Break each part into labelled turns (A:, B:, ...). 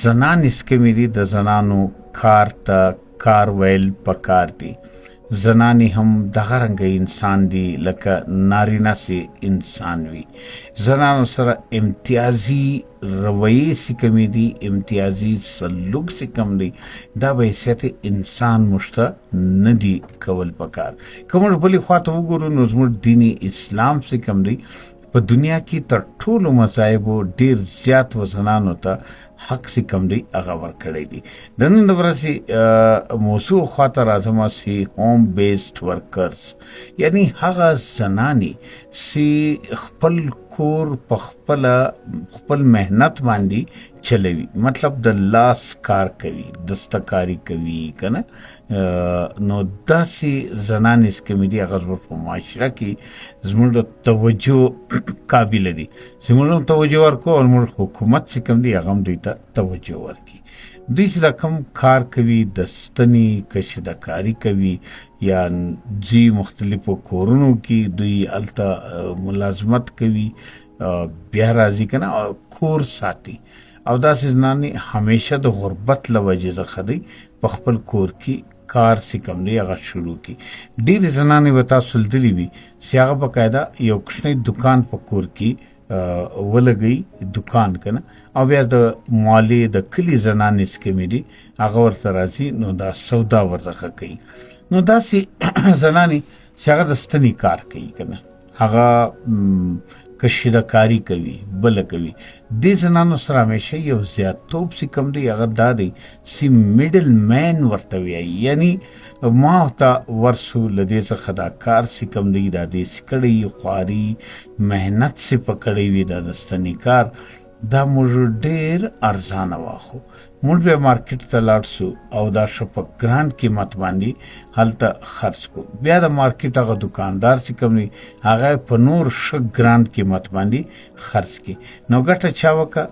A: زنان اسکمې دي د زنانو کار ته کار ویل پکار دي. زنانې هم دغه رنګه انسان دي لکه نارینه سي انسان وي. زنانو سره امتیازي رویې سي کمې دي، امتیازي سلوک سي کم دی، دا به حیثیت انسان مشته نه دي کول پکار. که موږ بلې خواته وګورو نو زموږ دین اسلام سي کم دی په دنیا کې تر ټولو مذاهبو ډیر زیات و زنانو ته حق سي کم دی هغه ورکړی دی. د نن د ورځې موضوع خواته راځم سي هوم بیسډ ورکرز، یعنی هغه زنانې چې خپل کور په خپل مهنت باندې چلوي، مطلب د لاس کار کوي، دستکاری کوي کنه. نو داسې زنانې سکمې دي هغه زموږ په معاشره کې زموږ د توجه قابل دي. زموږ هم توجه ورکو او زموږ حکومت چې کوم دی هغه هم دوی ته توجه ورکړي. دوی چې دا کوم کار کوي، د ستنې کشیدهکاري کوي یا دوی مختلفو کورونو کې دوی هلته ملازمت کوي، بیا راځي که نه کور ساتي. او داسې زنانې همیشه د غربت له وجې څخه دی په خپل کور کې کار چې کوم دی هغه شروع کړي. ډېرې زنانې به تاسو لیدلې وي چې هغه باقاعده یو کوچنی دکان په کور کې ولګوي، دکان که نه، او بیا د محلې د کلي زنانې چې کومې دي هغه ورته راځي نو دا سودا ورڅخه کوي. نو داسې زنانې چې هغه د ستنې کار کوي که نه، هغه کشیدهکاري کوي، بله کوي. دې زنانو سره همیشه یو زیاتوب چې کوم دی هغه دا دی چې میډل مین ورته وایي، یعنی ما ته ورسو له دې څخه دا کار چې کوم دی دا دې چې کړی خواري محنت چې په کړی وي دا د ستنې کار، دا موږ ډېر ارزانه واخو. موږ بیا مارکیټ ته لاړ سو او دا شو په ګران قیمت باندې هلته خرڅ کو. بیا د مارکیټ هغه دکاندار چې کوم دی هغه په نور ښه ګران قیمت باندې خرڅ کی. نو ګټه چا وکړه؟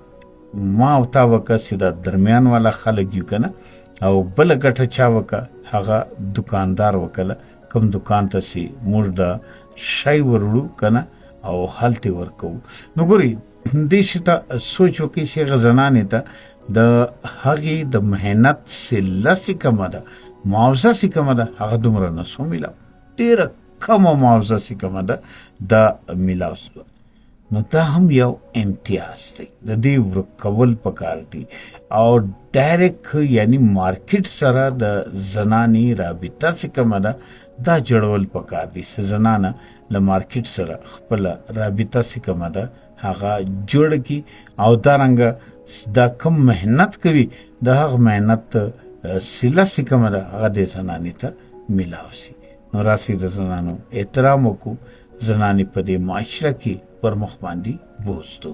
A: ما او تا وکړه چې دا درمیان والا خلک یو که نه، او بله ګټه چا وکړه؟ هغه دکاندار وکړه کوم دکان ته چې موږ د شی وروړو که نه او هلته ورکوو. نو ګورئ دې شي ته سوچ وکړئ چې هغه زنانې ته د هغې د محنت سله چې کومه ده، معاوضه چې کومه ده هغه دومره نسو میلاو، ډېره کمه معاوضه چې کومه ده دا میلاو سوه. نو دا هم یو امتیاز دی، د دې ورکول پکار دي. او ډایرکټ یعنی مارکیټ سره د زنانې رابطه چې کومه ده دا جوړول پکار دي چې زنانه له مارکیټ سره خپله رابطه چې کومه ده هغه جوړه کړي، او دارنګه دا کم محنت کوي د هغه محنت سله چې کومه ده هغه دې زنانې ته میلاو سي. نو راسئ د زنانو احترام وکړو، زنانې په دې معاشره کې پر مخ باندې بوځ دو.